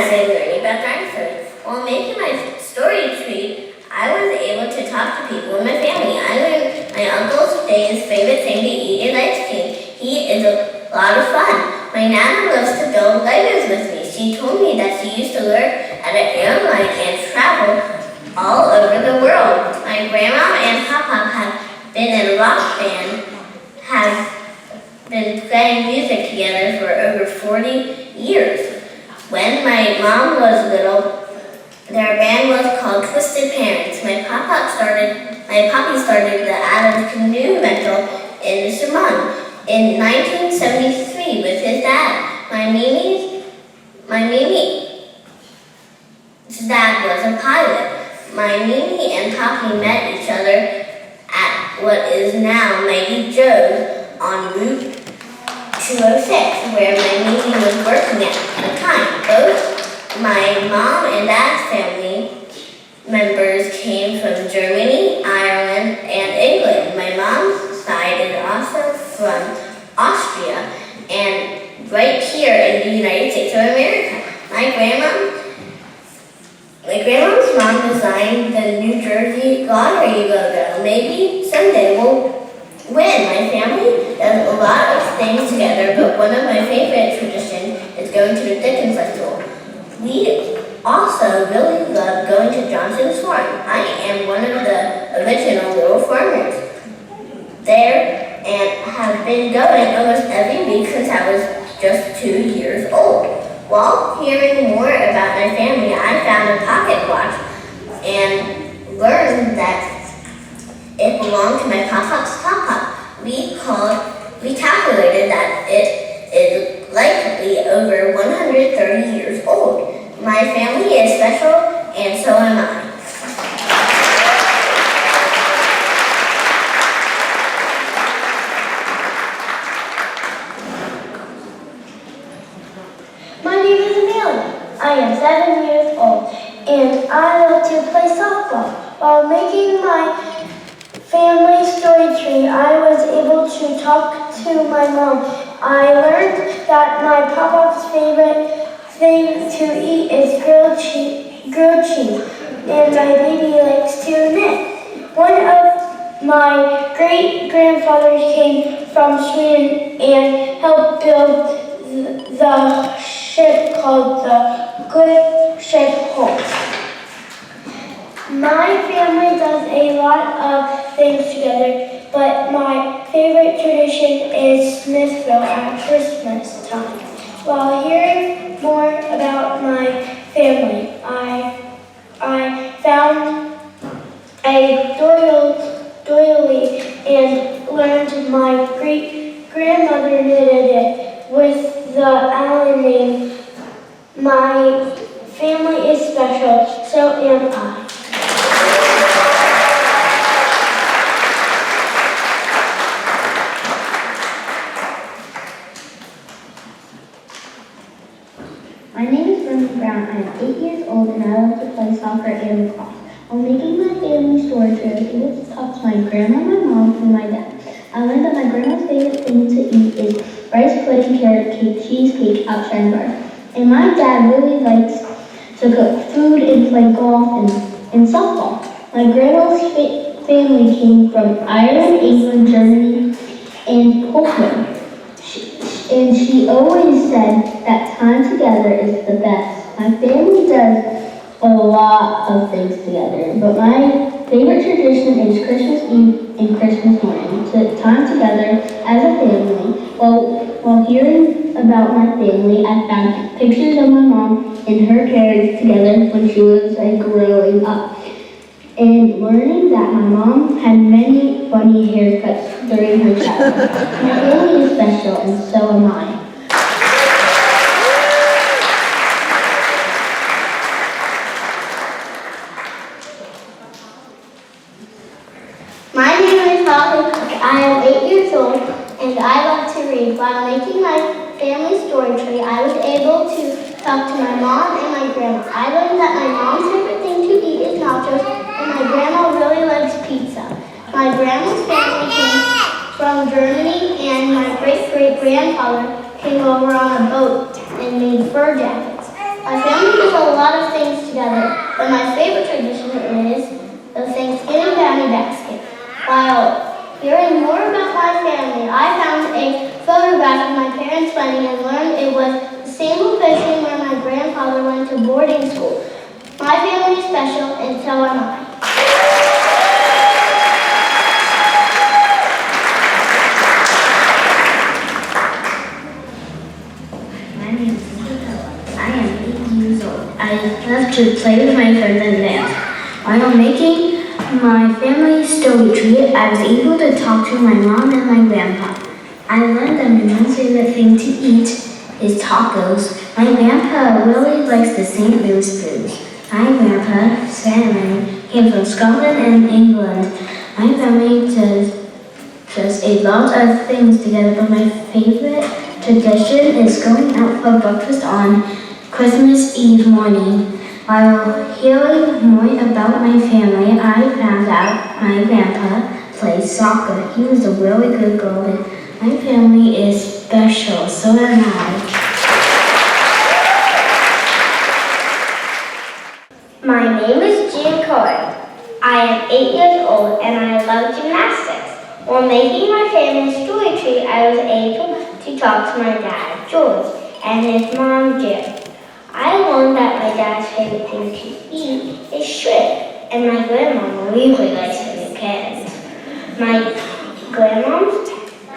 started learning about dinosaurs. While making my story tree, I was able to talk to people in my family. I learned my uncle's Dave's favorite thing to eat is ice cream. He is a lot of fun. My nana loves to build Legos with me. She told me that she used to learn at an airline and travel all over the world. My grandma and papa have been in a rock band, have been playing music together for over 40 years. When my mom was little, their band was called Twisted Parents. My papi started the Adams Canoe rental in Simon in 1973 with his dad. My Mimi's dad was a pilot. My Mimi and Papi met each other at what is now Maggie Joe's on Route 206, where my Mimi was working at the time. Both my mom and dad's family members came from Germany, Ireland, and England. My mom's side is also from Austria and right here in the United States of America. My grandma's mom designed the New Jersey lottery logo. Maybe someday we'll win. My family does a lot of things together, but one of my favorite traditions is going to the Dickens Festival. We also really love going to Johnson's Farm. I am one of the original little farmers there and have been going almost every week since I was just 2 years old. While hearing more about my family, I found a pocket watch and learned that it belonged to my papa's papa. We calculated that it is likely over 130 years old. My family is special, and so am I. My name is Amelia. I am 7 years old, and I love to play softball. While making my family story tree, I was able to talk to my mom. I learned that my papa's favorite thing to eat is grilled cheese, and my baby likes to knit. One of my great-grandfathers came from Sweden and helped build the ship called the Good Ship Hope. My family does a lot of things together, but my favorite tradition is Smithville at Christmas time. While hearing more about my family, I found a doily and learned my great-grandmother knitted it with the Allen name. My family is special, so am I. My name is Brenda Brown. I am 8 years old and I love to play soccer and lacrosse. While making my family story tree, I was able to talk to my grandma, my mom, and my dad. I learned that my grandma's favorite thing to eat is rice pudding, carrot cake, cheesecake, outshine bar. And my dad really likes to cook food and play golf and softball. My grandma's family came from Ireland, England, Germany, and Poland. And she always said that time together is the best. My family does a lot of things together, but my favorite tradition is Christmas Eve and Christmas morning. Time together as a family. While hearing about my family, I found pictures of my mom and her parents together when she was growing up. And learning that my mom had many funny haircuts during her childhood. My family is special, and so am I. My name is Holly. I am 8 years old, and I love to read. While making my family story tree, I was able to talk to my mom and my grandma. I learned that my mom's favorite thing to eat is nachos, and my grandma really likes pizza. My grandma's family came from Germany, and my great-great-grandfather came over on a boat and made fur jackets. My family does a lot of things together, but my favorite tradition is the Thanksgiving family basket. While hearing more about my family, I found a photograph of my parents' wedding and learned it was the same location where my grandfather went to boarding school. My family is special, and so am I. My name is Isabella. I am 8 years old. I love to play with my friends and dance. While making my family story tree, I was able to talk to my mom and my grandpa. I learned that my mom's favorite thing to eat is tacos. My grandpa really likes the St. Louis Blues. My grandpa's family came from Scotland and England. My family does a lot of things together, but my favorite tradition is going out for breakfast on Christmas Eve morning. While hearing more about my family, I found out my grandpa plays soccer. He was a really good goalie. My family is special, so am I. My name is Jean Cohen. I am 8 years old and I love gymnastics. While making my family story tree, I was able to talk to my dad, George, and his mom, Jill. I learned that my dad's favorite thing to eat is shrimp, and my grandma really likes having cats. My grandma's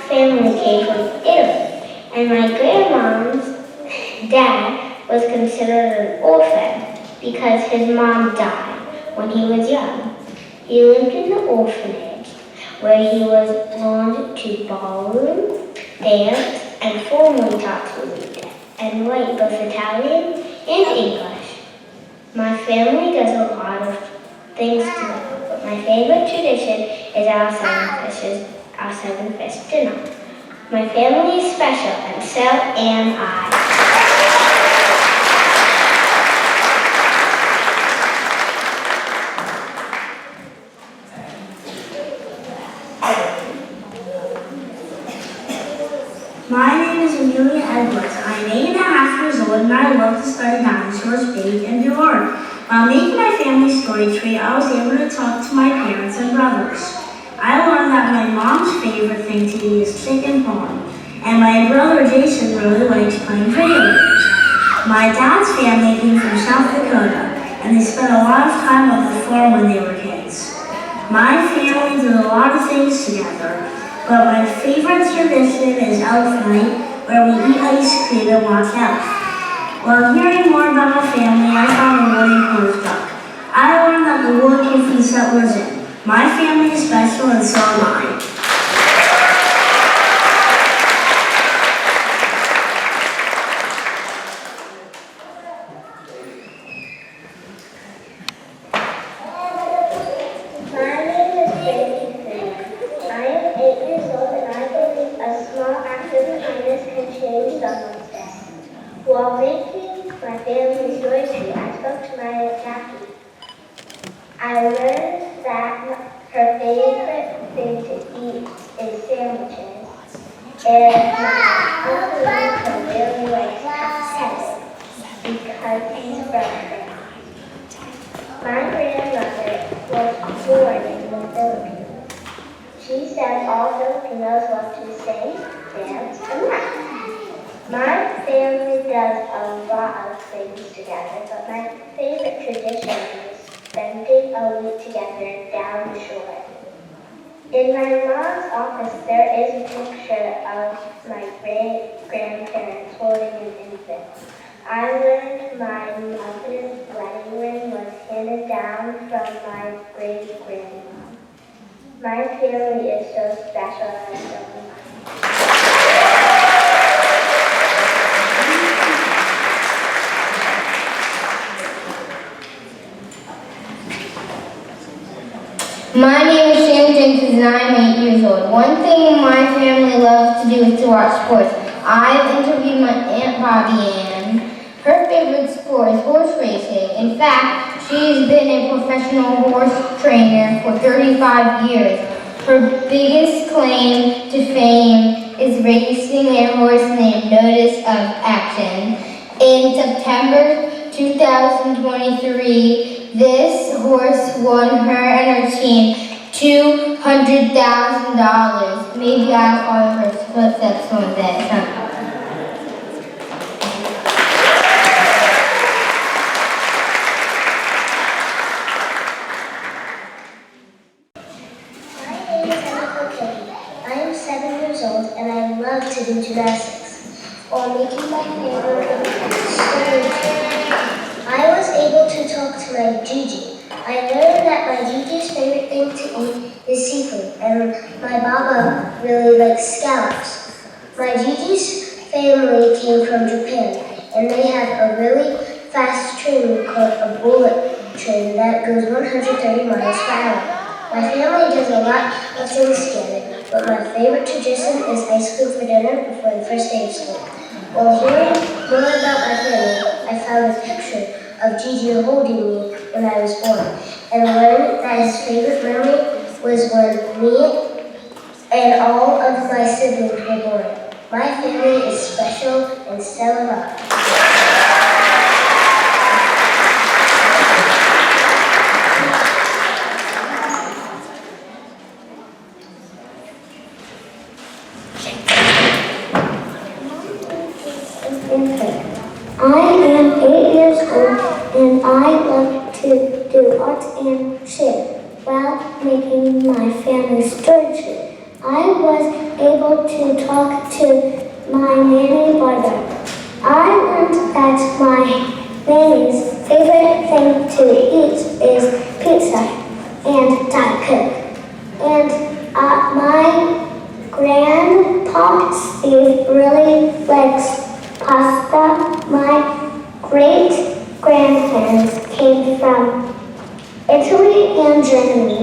family came from Italy, and my grandma's dad was considered an orphan because his mom died when he was young. He lived in the orphanage where he was learned to ballroom, dance, and formally taught to read and write both Italian and English. My family does a lot of things together, but my favorite tradition is our seven fish dinner. My family is special, and so am I. My name is Amelia Edwards. I am 8.5 years old and I love to study dinosaurs, bake, and do art. While making my family story tree, I was able to talk to my parents and brothers. I learned that my mom's favorite thing to eat is chicken parm, and my brother Jason really likes playing video games. My dad's family came from South Dakota, and they spent a lot of time on the farm when they were kids. My family did a lot of things together, but my favorite tradition is Elf Night, where we eat ice cream and watch Elf. While hearing more about my family, I found a really important book. I learned that the world came from settlers in. My family is special, and so am I. While making my family story tree, I spoke to my Aunt Jackie. I learned that her favorite thing to eat is sandwiches, and my Uncle Lincoln really likes pasta because he's from there. My grandmother was born in the Philippines. She said all Filipinos love to sing, dance, and laugh. My family does a lot of things together, but my favorite tradition is spending a week together down the shore. In my mom's office, there is a picture of my great-grandparents holding an infant. I learned my mother's wedding ring was handed down from my great-grandma. My family is so special and so much. My name is Sam Jenkins and I'm 8 years old. One thing my family loves to do is to watch sports. I've interviewed my Aunt Bobby Ann. Her favorite sport is horse racing. In fact, she's been a professional horse trainer for 35 years. Her biggest claim to fame is racing a horse named Notice of Action. In September 2023, this horse won her and her team $200,000. Maybe I'll follow her footsteps one day. I am 7 years old and I love to do gymnastics while making my favorite story. I was able to talk to my Gigi. I learned that my Gigi's favorite thing to eat is seafood and my Baba really likes scallops. My Gigi's family came from Japan and they have a really fast train called a bullet train that goes 130 miles per hour. My family does a lot of things together, but my favorite tradition is ice cream for dinner before the first day of school. While hearing more about my family, I found a picture of Gigi holding me when I was born, and learned that his favorite memory was when me and all of my siblings were born. My family is special, and so am I. I am 8 years old and I love to do art and share while making my family story tree. I was able to talk to my nanny brother. I learned that my nanny's favorite thing to eat is pizza and Diet Coke. And my grandpa Steve really likes pasta. My great-grandparents came from Italy and Germany,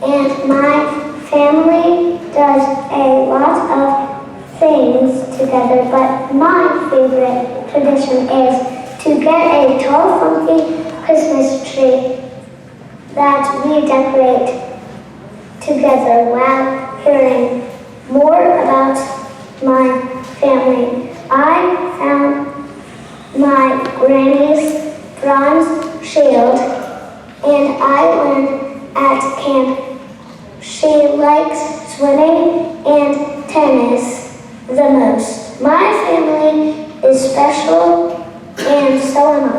and my family does a lot of things together, but my favorite tradition is to get a tall, funky Christmas tree that we decorate together while hearing more about my family. I found my granny's bronze shield and I learned at camp she likes swimming and tennis the most. My family is special and so am I.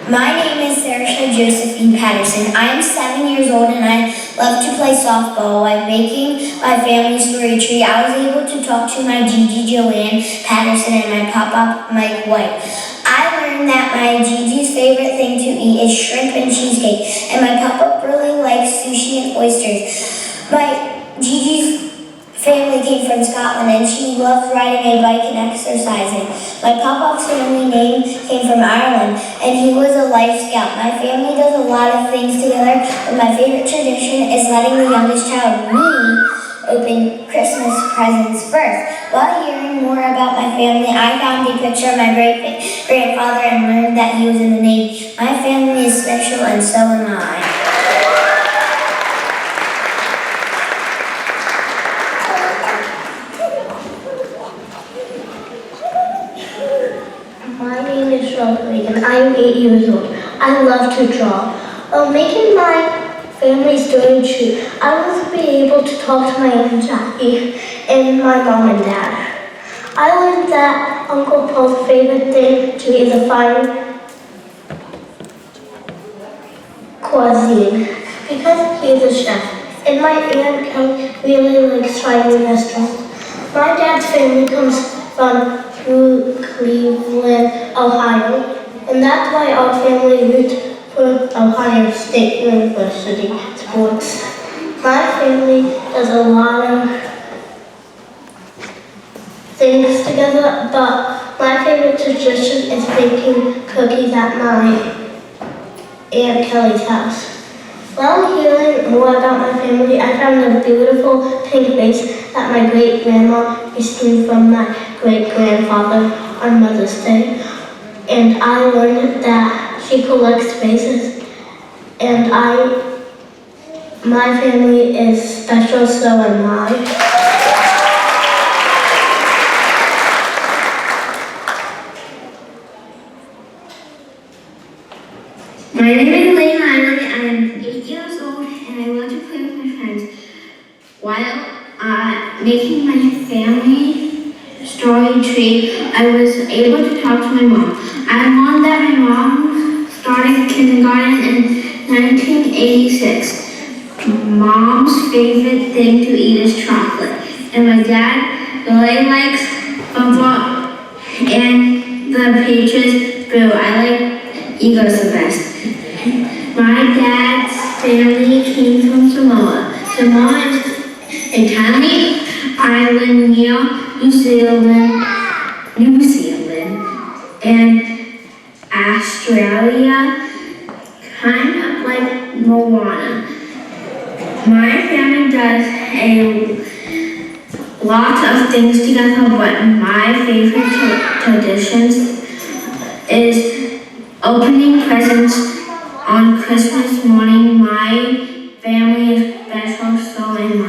My name is Sarah Josephine Patterson. I am 7 years old and I love to play softball. While making my family story tree, I was able to talk to my Gigi Joanne Patterson and my Papa Mike White. I learned that my Gigi's favorite thing to eat is shrimp and cheesecake, and my Papa really likes sushi and oysters. My Gigi's family came from Scotland and she loves riding a bike and exercising. My Pop-Pop's family name came from Ireland and he was a Life Scout. My family does a lot of things together, but my favorite tradition is letting the youngest child, me, open Christmas presents first. While hearing more about my family, I found a picture of my great-grandfather and learned that he was in the Navy. My family is special and so am I. My name is Rosalie and I am 8 years old. I love to draw. While making my family story tree, I was able to talk to my Aunt Jackie and my mom and dad. I learned that Uncle Paul's favorite thing to eat is a fine cuisine because he is a chef. And my Aunt Kelly really likes trying new restaurants. My dad's family comes from Cleveland, Ohio, and that's why our family roots for Ohio State University sports. My family does a lot of things together, but my favorite tradition is baking cookies at my Aunt Kelly's house. While hearing more about my family, I found a beautiful pink vase that my great-grandma received from my great-grandfather on Mother's Day. And I learned that she collects vases, and My family is special, so am I. My name is Lane Riley. I am 8 years old and I love to play with my friends while making my family story tree. I was able to talk to my mom. I learned that my mom started kindergarten in 1986. Mom's favorite thing to eat is chocolate, and my dad really likes football and the Patriots boo. I like Eagles the best. My dad's family came from Samoa. Samoa is a tiny island near New Zealand, and Australia, kind of like Moana. My family does a lot of things together, but my favorite traditions is opening presents on Christmas morning. My family is special, so am I.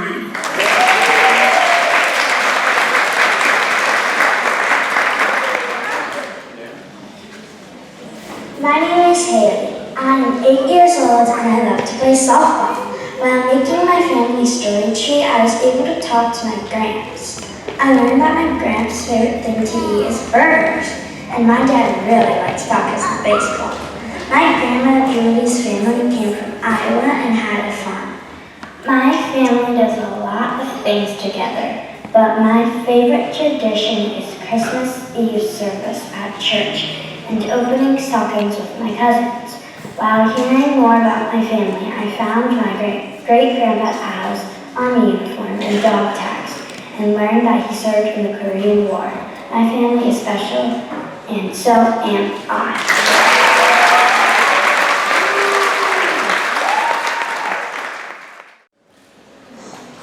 My name is Haley. I am 8 years old and I love to play softball. While making my family story tree, I was able to talk to my gramps. I learned that my gramps' favorite thing to eat is burgers, and my dad really likes tacos and baseball. My grandma Julie's family came from Iowa and had a farm. My family does a lot of things together, but my favorite tradition is Christmas Eve service at church and opening stockings with my cousins. While hearing more about my family, I found my great-grandpa's house, army uniform, and dog tags, and learned that he served in the Korean War. My family is special, and so am I.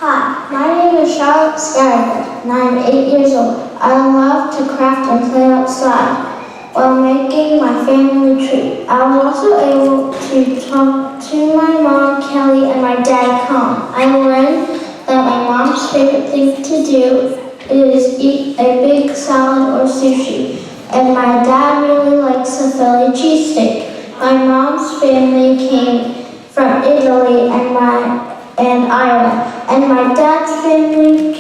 Hi, my name is Charlotte Skyler, and I am 8 years old. I love to craft and play outside while making my family tree. I was also able to talk to my mom, Kelly, and my dad, Con. I learned that my mom's favorite thing to do is eat a big salad or sushi, and my dad really likes a Philly cheesesteak. My mom's family came from Italy and Ireland, and my dad's family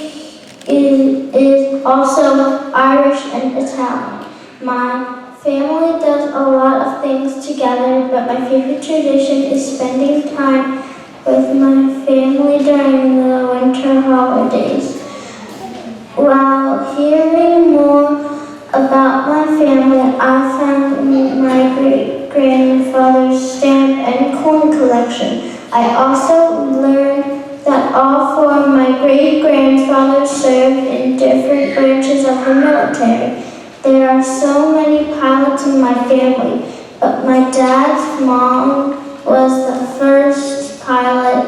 is also Irish and Italian. My family does a lot of things together, but my favorite tradition is spending time with my family during the winter holidays. While hearing more about my family, I found my great-grandfather's stamp and coin collection. I also learned that all four of my great-grandfathers served in different branches of the military. There are so many pilots in my family, but my dad's mom was the first pilot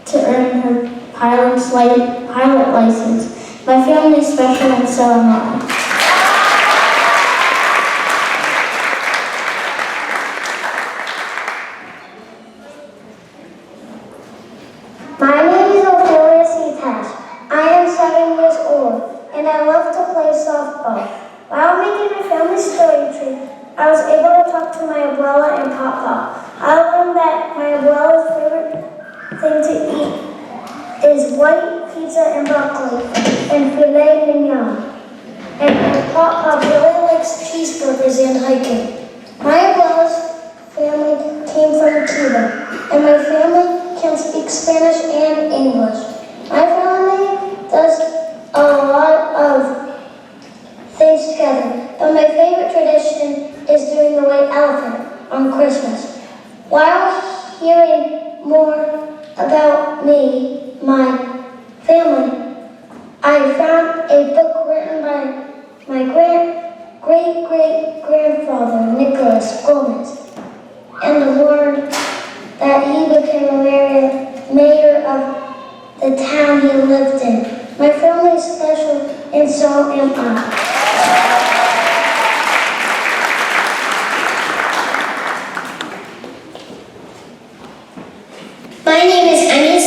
to earn her pilot license. My family is special, and so am I. My name is Ophelia Cetas. I am 7 years old, and I love to play softball. While making my family story tree, I was able to talk to my abuela and papa. I learned that my abuela's favorite thing to eat is white pizza and broccoli and filet mignon. And my papa really likes cheeseburgers and hiking. My abuela's family came from Cuba, and my family can speak Spanish and English. My family does a lot of things together, but my favorite tradition is doing the white elephant on Christmas. While hearing more about me, my family, I found a book written by my great-great-grandfather, Nicholas Gomez, and learned that he became a mayor of the town he lived in. My family is special, and so am I. My name is Anya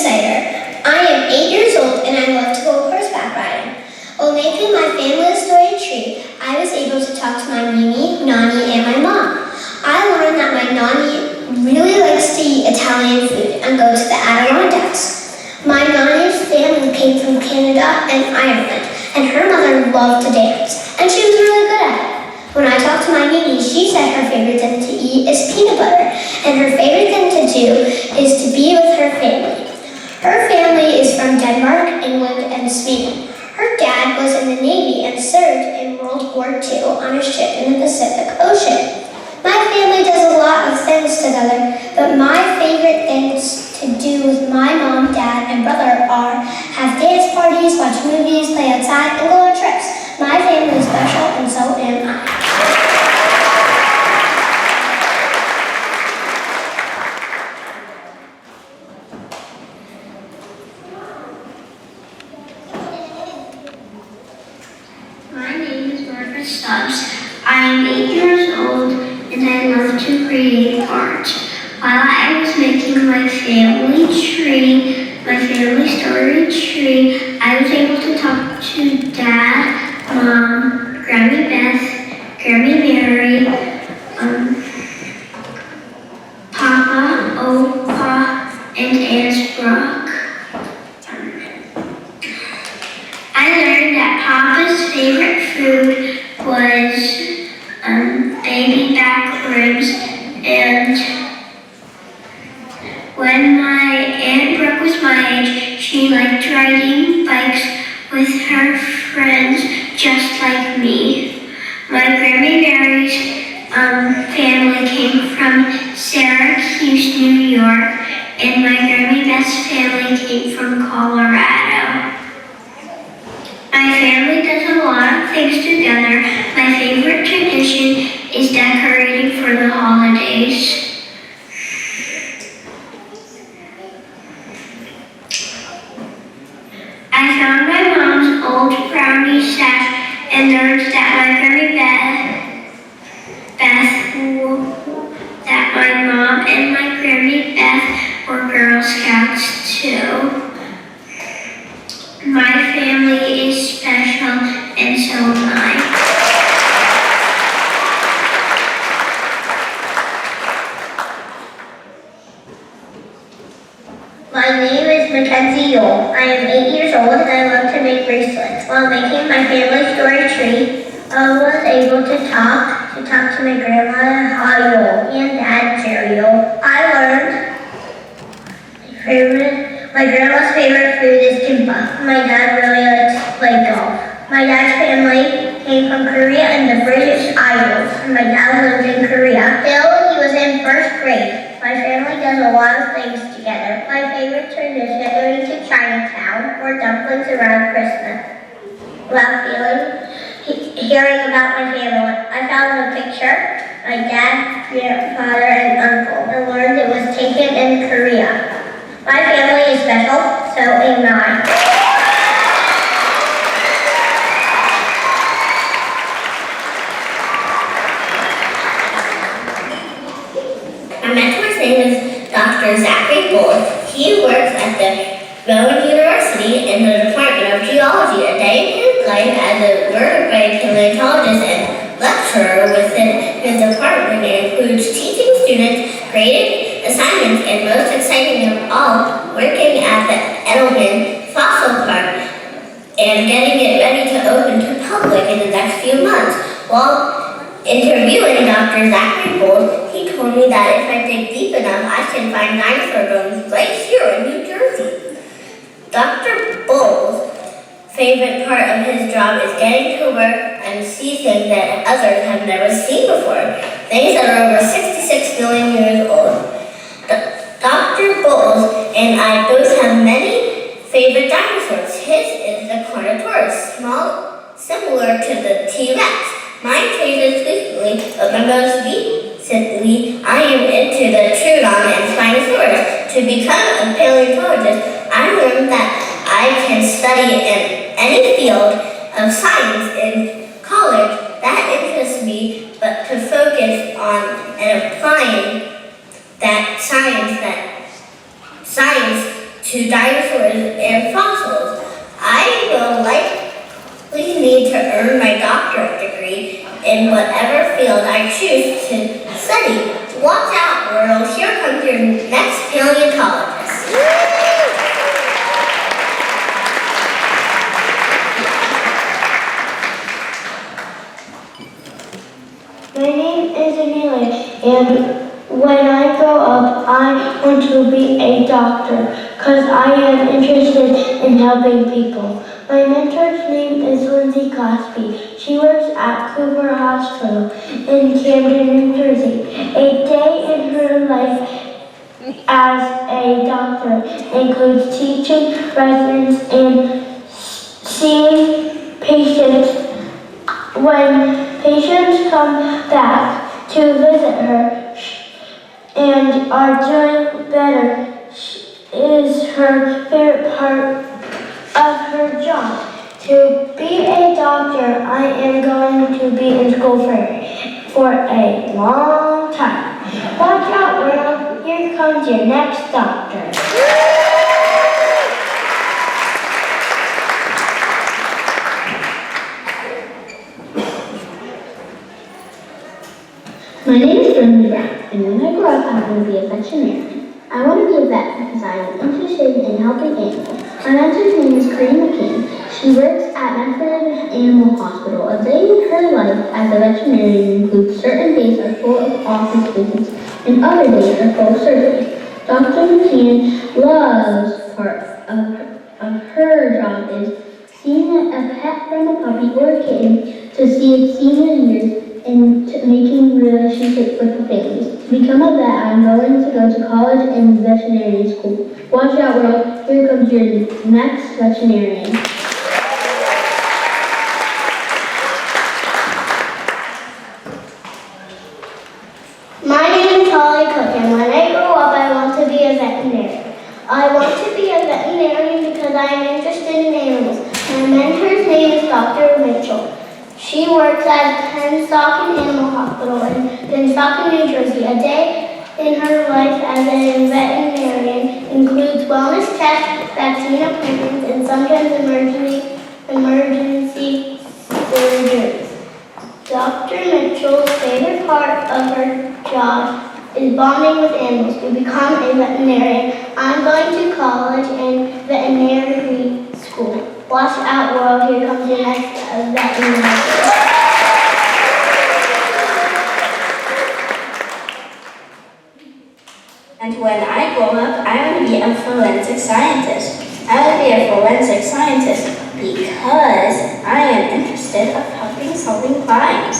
loved to dance, and she was really good at it. When I talked to my niece, she said her favorite thing to eat is peanut butter, and her favorite thing to do is to be with her family. Her family is from Denmark, England, and Sweden. Her dad was in the Navy and served in World War II on a ship in the Pacific Ocean. My family does a lot of things together, but my favorite things to do with my mom, dad, and brother are have dance parties, watch movies, play outside, and go on trips. My family is special, and so am I. My name is Margaret Stubbs. I am 8 years old and I love to create art. While I was making my family story tree, I was able to talk to Dad, Mom, Grammy Beth, Grammy Mary, Papa, Opa, and Aunt Brooke. I learned that Papa's favorite food was baby back ribs, and when my Aunt Brooke was my age, she liked riding bikes with her friends just like me. My Grammy Mary's family came from Syracuse, New York, and my Grammy Beth's family came from Colorado. My family does a lot of things together. My favorite tradition is decorating for the holidays. I found my mom's old brownie stash and learned that that my mom and my Grammy Beth were Girl Scouts too. My family is special, and so am I. My name is Mackenzie Yule. I am 8 years old and I love to make bracelets. While making my family story tree, I was able to talk to my grandma, Ha Yule, and Dad, Jerry Yule. I learned my grandma's favorite food is kimbap. My dad really likes to play golf. My dad's family came from Korea and the British Isles, and my dad lived in Korea. Till he was in first grade. My family does a lot of things together. My favorite tradition is going to Chinatown or dumplings around Christmas. While hearing about my family, I found a picture, my dad, grandfather, and uncle, and learned it was taken in Korea. My family is special, so am I. My mentor's name is Dr. Zachary Bull. He works at the Vaughan University in the Department of Geology. A day in his life as a vertebrate paleontologist and lecturer within his department includes teaching students, grading assignments, and most exciting of all, working at the Edelman Fossil Park and getting it ready to open to public in the next few months. While interviewing Dr. Zachary Bull, he told me that if I dig deep enough, I can find dinosaur bones right here in New Jersey. Dr. Bull's favorite part of his job is getting to work and see things that others have never seen before, things that are over 66 million years old. Dr. Bowles and I both have many favorite dinosaurs. His is the Carnotaurus, small, similar to the T-Rex. Mine changes frequently, but most recently I am into the Trudon and Spinosaurus. To become a paleontologist, I learned that I can study in any field of science in college that interests me, but to focus on and applying that science to dinosaurs and fossils. I will likely need to earn my doctorate degree in whatever field I choose to study. Watch out, world. Here comes your next paleontologist. And when I grow up, I want to be a doctor because I am interested in helping people. My mentor's name is Lindsay Cosby. She works at Cooper Hospital in Camden, New Jersey. A day in her life as a doctor includes teaching residents and seeing patients. When patients come back to visit her and are doing better, is her favorite part of her job. To be a doctor, I am going to be in school for a long time. Watch out, world. Here comes your next doctor. My name is Brenda Brown, and when I grow up, I want to be a veterinarian. I want to be a vet because I am interested in helping animals. My mentor's name is Corinne McCain. She works at Medford Animal Hospital. A day in her life as a veterinarian includes certain days are full of office visits, and other days are full of surgery. Dr. McCain loves part of her job is seeing a pet from a puppy or a kitten to see its senior years and making relationships with the families. To become a vet, I'm going to go to college and veterinary school. Watch out, world. Here comes your next veterinarian. My name is Holly Cook, and when I grow up, I want to be a veterinarian. I want to be a veterinarian because I am interested in animals. My mentor's name is Dr. Mitchell. She works at Pennsauken Animal Hospital in Pennsauken, New Jersey. A day in her life as a veterinarian includes wellness tests, vaccine appointments, and sometimes emergency surgeries. Dr. Mitchell's favorite part of her job is bonding with animals. To become a veterinarian, I'm going to college and veterinary school. Watch out, world. Here comes your next veterinarian. And when I grow up, I want to be a forensic scientist. I want to be a forensic scientist because I am interested in helping solving crimes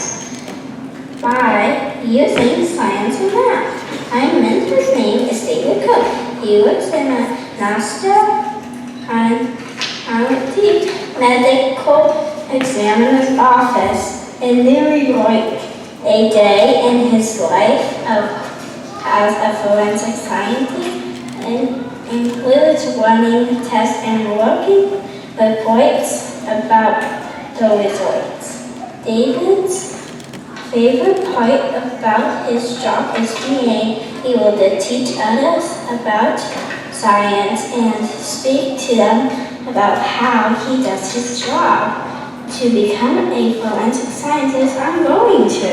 by using science and math. My mentor's name is David Cook. He works in a NASA medical examiner's office in New York. A day in his life as a forensic scientist includes running tests and working reports about the results. David's favorite part about his job is being able to teach others about science and speak to them about how he does his job. To become a forensic scientist, I'm going to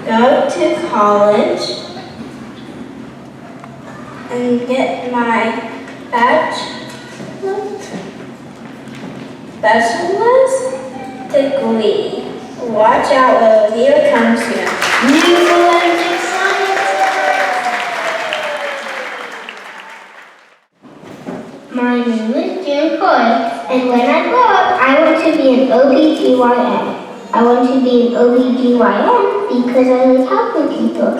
go to college and get my bachelor's degree. Watch out, Will. Here comes your new forensic scientist. My name is Jim Coy, and when I grow up, I want to be an OBGYN. I want to be an OBGYN because I like helping people,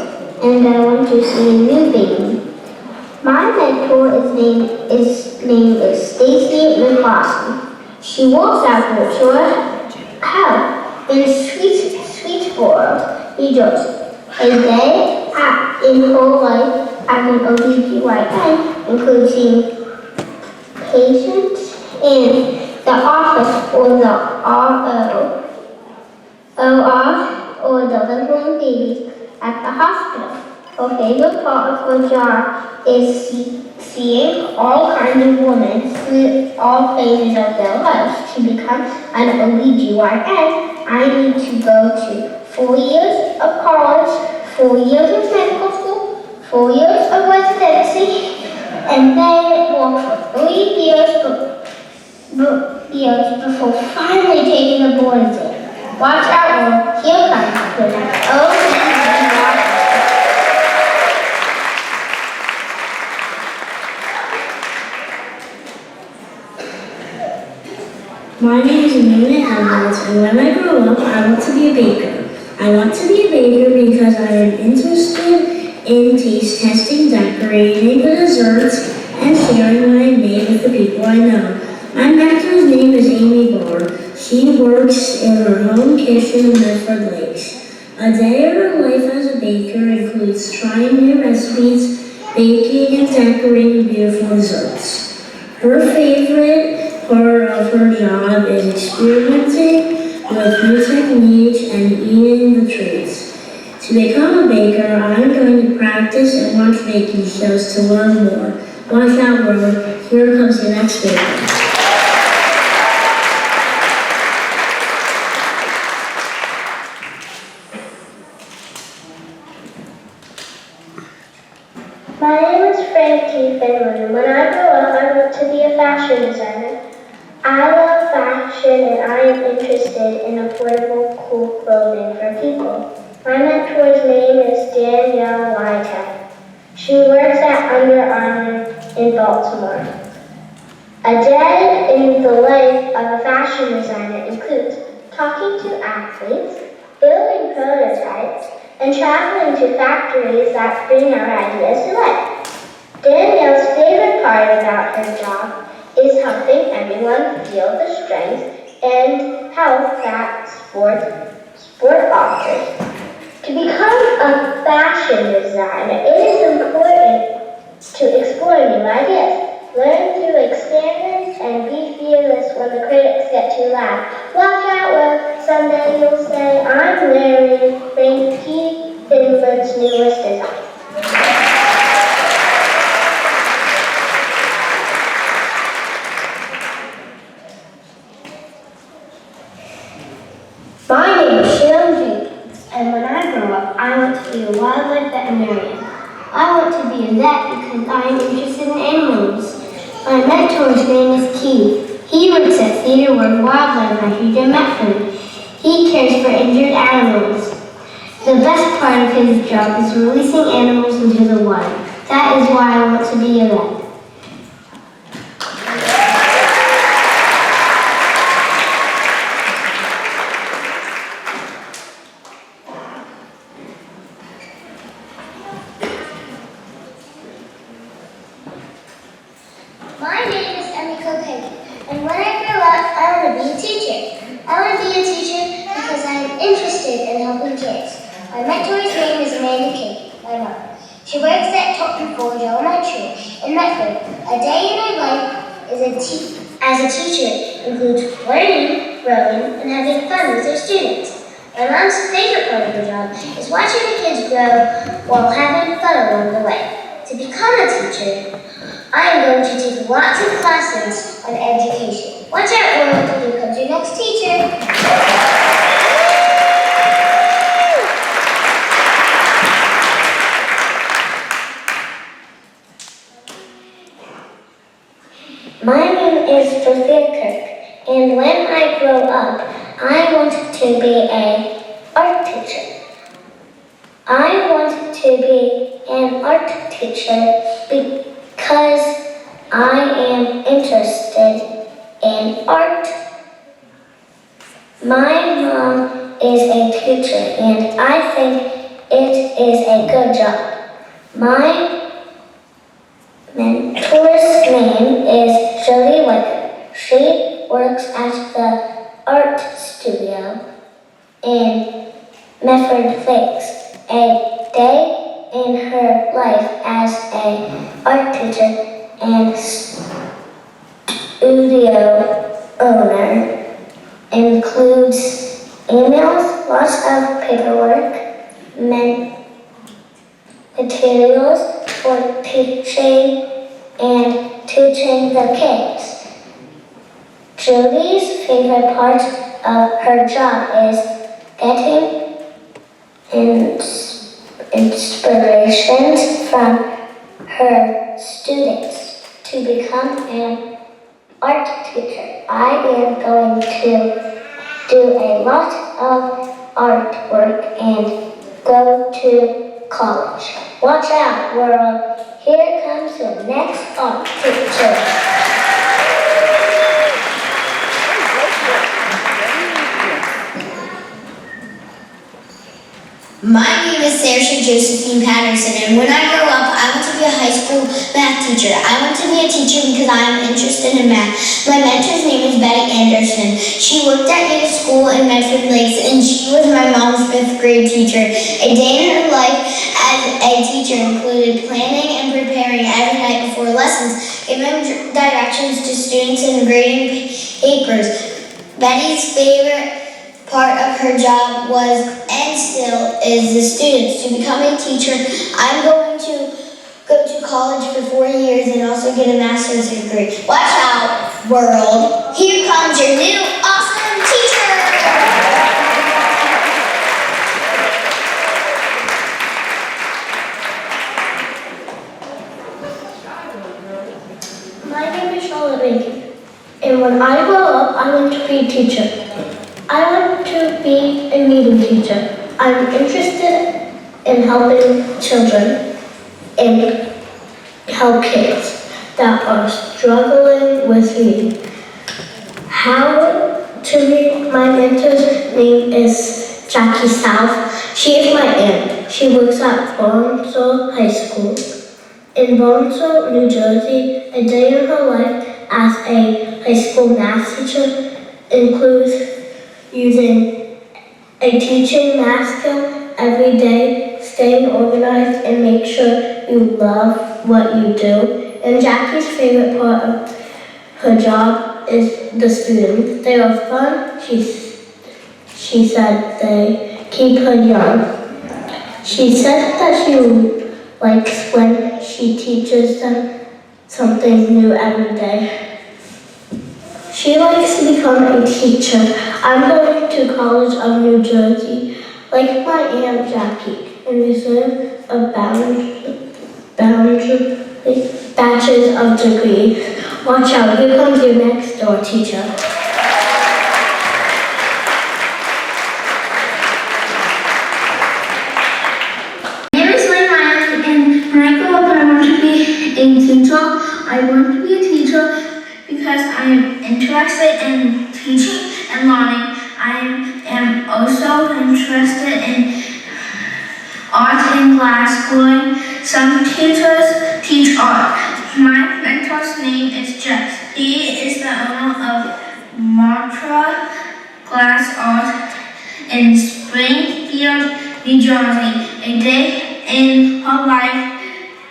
and I want to see a new baby. My mentor name is Stacy McCloskey. She works at Virtual Health in Swedesboro, New Jersey. A day in her life as an OBGYN includes seeing patients in the office or the OR or delivering babies at the hospital. Her favorite part of her job is seeing all kinds of women through all phases of their lives. To become an OBGYN, I need to go to 4 years of college, 4 years of medical school, 4 years of residency, and then work for 3 years before finally taking the board exam. Watch out, Will. He'll come. My name is Amelia Edwards, and when I grow up, I want to be a baker. I want to be a baker because I am interested in taste testing, decorating the desserts, and sharing what I made with the people I know. My mentor's name is Amy Barr. She works in her home kitchen in Medford Lakes. A day of her life as a baker includes trying new recipes, baking, and decorating beautiful desserts. Her favorite part of her job is experimenting with new techniques and eating the treats. To become a baker, I'm going to practice and watch baking shows to learn more. Watch out, world. Here comes the next baker. My name is Frankie Finley, and when I grow up, I want to be a fashion designer. I love fashion, and I am interested in affordable, cool clothing for people. My mentor's name is Danielle Lytech. She works at Under Armour in Baltimore. A day in the life of a fashion designer includes talking to athletes, building prototypes, and traveling to factories that bring our ideas to life. Danielle's favorite part about her job is helping everyone feel the strength and health that sport offers. To become a fashion designer, it is important to explore new ideas, learn through experiments, and be fearless when the critics get too loud. Watch out, Will. Someday you'll say, I'm Larry Frankie Finland's newest design. My name is Sharon Jenkins, and when I grow up, I want to be a wildlife veterinarian. I want to be a vet because I am interested in animals. My mentor's name is Keith. He works at Cedarwood Wildlife Refuge in Medford. He cares for injured animals. The best part of his job is releasing animals into the wild. That is why I want to be a vet. My name is Emiko Peggy, and when I grow up, I want to be a teacher. I want to be a teacher because I am interested in helping kids. My mentor's name is Amanda King, my mom. She works at Tottenham Forge Elementary in Medford. A day in her life as a teacher includes learning, growing, and having fun with her students. My mom's favorite part of her job is watching the kids grow while having fun along the way. To become a teacher, I am going to take lots of classes on education. Watch out, world. Here comes your next teacher. My name is Sophia Kirk, and when I grow up, I want to be an art teacher. I want to be an art teacher because I am interested in art. My mom is a teacher, and I think it is a good job. My mentor's name is Jodie Wicker. She works at the art studio in Medford Lakes. A day in her life as an art teacher and studio owner includes emails, lots of paperwork, materials for teaching and teaching the kids. Julie's favorite part of her job is getting inspirations from her students to become an art teacher. I am going to do a lot of artwork, and go to college. Watch out, world. Here comes your next art teacher. My name is Saoirse Josephine Patterson, and when I grow up, I want to be a high school math teacher. I want to be a teacher because I am interested in math. My mentor's name is Betty Anderson. She worked at a school in Medford Lakes, and she was my mom's 5th grade teacher. A day in her life as a teacher included planning and preparing every night before lessons, giving directions to students, and grading papers. Betty's favorite part of her job was, and still is, the students. To become a teacher, I'm going to go to college for 4 years and also get a master's degree. Watch out, world. Here comes your new awesome teacher. My name is Charlotte Bacon, and when I grow up, I want to be a teacher. I want to be a reading teacher. I'm interested in helping children and help kids that are struggling with reading. How to read? My mentor's name is Jackie South. She is my aunt. She works at Vaughan Hall High School. In Vaughan Hall, New Jersey, a day in her life as a high school math teacher includes using a teaching math skill every day, staying organized, and make sure you love what you do. And Jackie's favorite part of her job is the students. They are fun. She said they keep her young. She said that she likes when she teaches them something new every day. She likes to become a teacher. I'm going to College of New Jersey, like my Aunt Jackie, and receive a bachelor's of degree. Watch out, here comes your next door teacher. My name is Lynn Ryan, and when I grow up, I want to be a teacher. I want to be a teacher because I am interested in teaching and learning. I am also interested in art and glass blowing. Some teachers teach art. My mentor's name is Jess. He is the owner of Mantra Glass Art in Springfield, New Jersey. A day in her life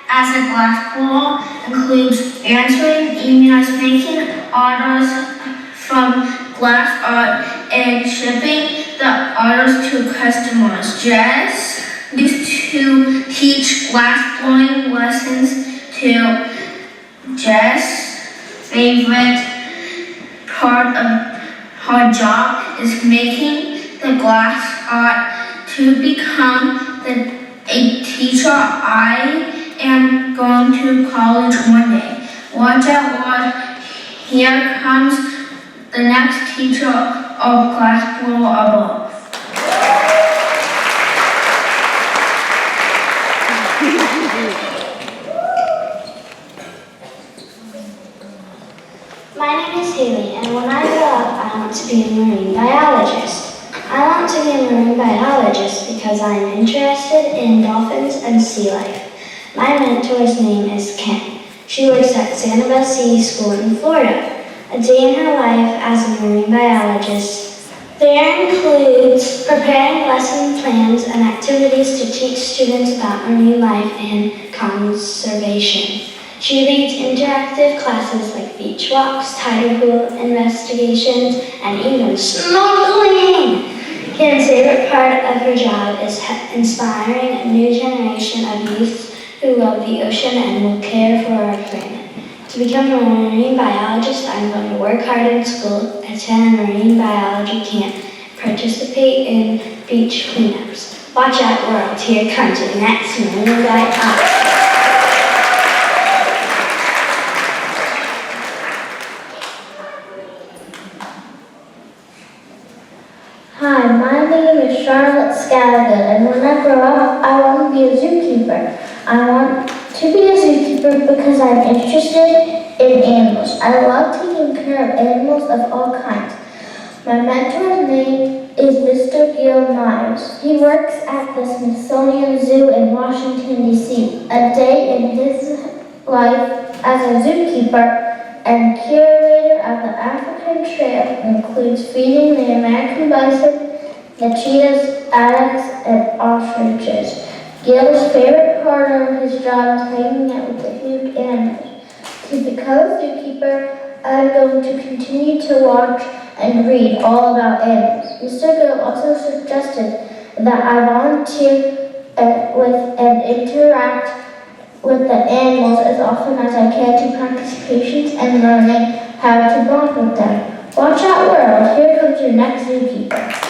as a glass blower includes answering emails, making orders from glass art, and shipping the orders to customers. Jess used to teach glass blowing lessons too. Jess' favorite part of her job is making the glass art. To become a teacher, I am going to college one day. Watch out, Lord. Here comes the next teacher of glass blower above. My name is Haley, and when I grow up, I want to be a marine biologist. I want to be a marine biologist because I am interested in dolphins and sea life. My mentor's name is Ken. She works at Sanibel Sea School in Florida. A day in her life as a marine biologist. There includes preparing lesson plans and activities to teach students about marine life and conservation. She leads interactive classes like beach walks, tidal pool investigations, and even snorkeling. Ken's favorite part of her job is inspiring a new generation of youth who love the ocean and will care for our planet. To become a marine biologist, I'm going to work hard in school, attend a marine biology camp, participate in beach cleanups. Watch out, world, here comes your next marine biologist. not scattergood. And when I grow up, I want to be a zookeeper. I want to be a zookeeper because I'm interested in animals. I love taking care of animals of all kinds. My mentor's name is Mr. Gil Myers. He works at the Smithsonian Zoo in Washington, D.C. A day in his life as a zookeeper and curator of the African Trail includes feeding the American bison, the cheetahs, addax, and ostriches. Gil's favorite part of his job is hanging out with the huge animals. To become a zookeeper, I'm going to continue to watch and read all about animals. Mr. Gill also suggested that I volunteer with and interact with the animals as often as I can to practice patience and learning how to bond with them. Watch out, world. Here comes your next zookeeper.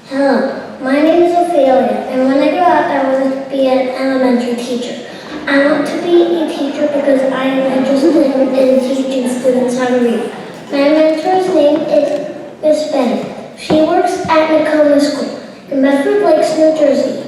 Hello, my name is Ophelia, and when I grow up, I want to be an elementary teacher. I want to be a teacher because I am interested in teaching students how to read. My mentor's name is Miss Bennett. She works at Nakoma School in Medford Lakes, New Jersey.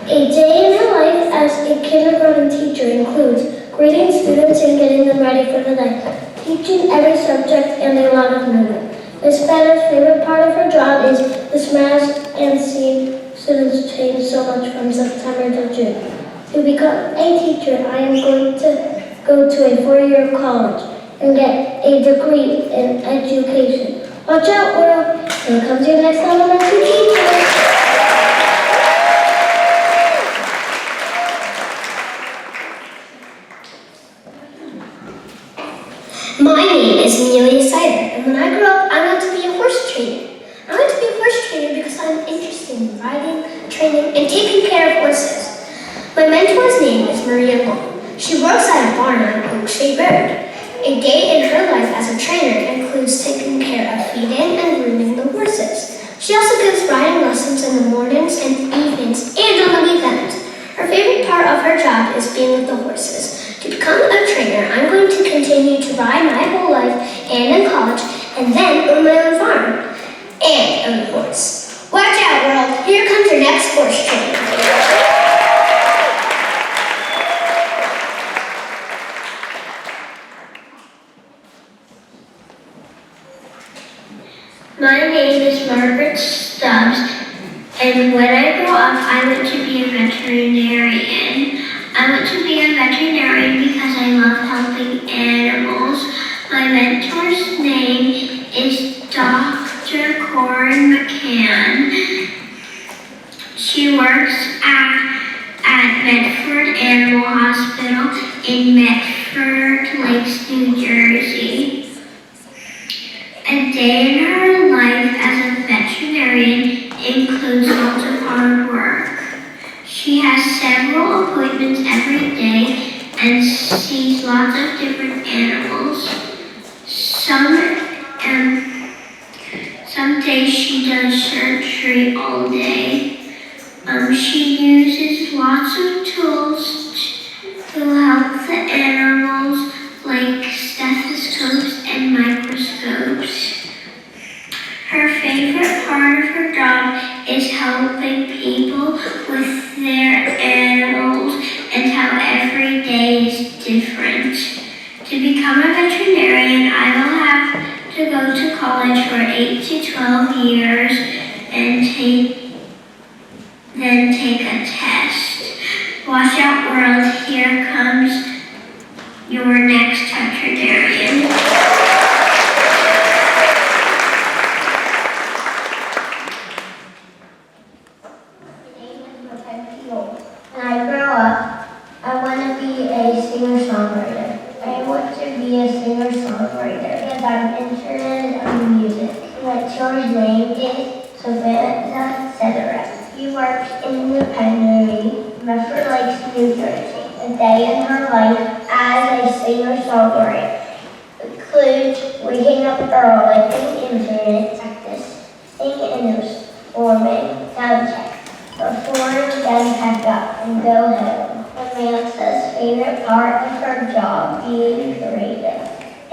A day in her life as a kindergarten teacher includes greeting students and getting them ready for the day, teaching every subject and a lot of movement. Miss Bennett's favorite part of her job is the smash and seeing students change so much from September to June. To become a teacher, I am going to go to a 4-year college and get a degree in education. Watch out, world. Here comes your next elementary teacher. My name is Amelia Sider, and when I grow up, I want to be a horse trainer. I want to be a horse trainer because I'm interested in riding, training, and taking care of horses. My mentor's name is Maria Vaughan. She works at a barn on Oak Shade Road. A day in her life as a trainer includes taking care of feeding and grooming the horses. She also gives riding lessons in the mornings and evenings and on the weekends. Her favorite part of her job is being with the horses. To become a trainer, I'm going to continue to ride my whole life and in college and then own my own farm and own a horse. Watch out, world. Here comes your next horse trainer. My name is Margaret Stubbs, and when I grow up, I want to be a veterinarian. I want to be a veterinarian because I love helping animals. My mentor's name is Dr. Corin McCann. She works at Medford Animal Hospital in Medford Lakes, New Jersey. A day in her life as a veterinarian includes lots of hard work. She has several appointments every day and sees lots of different animals. Some days she does surgery all day. She uses lots of tools to help the animals, like stethoscopes and microscopes. Her favorite part of her job is helping people with their animals and how every day is different. To become a veterinarian, I will have to go to college for 8 to 12 years and then take a test. Watch out, world. Here comes your next veterinarian. When I grow up, I want to be a singer-songwriter. I want to be a singer-songwriter because I'm interested in music. My children's name is Savannah Cedera. She works in the penitentiary, Medford Lakes, New Jersey. A day in her life as a singer-songwriter includes waking up early in internet practice, singing and performing sound check. Before then pack up and go home. Samantha's favorite part of her job being creative.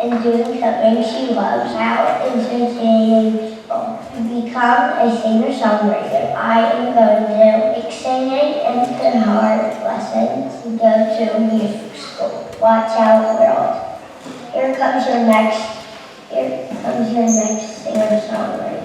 and doing something she loves. How entertaining. To become a singer-songwriter, I am going to take singing and guitar lessons and go to music school. Watch out, world. Here comes your next singer-songwriter.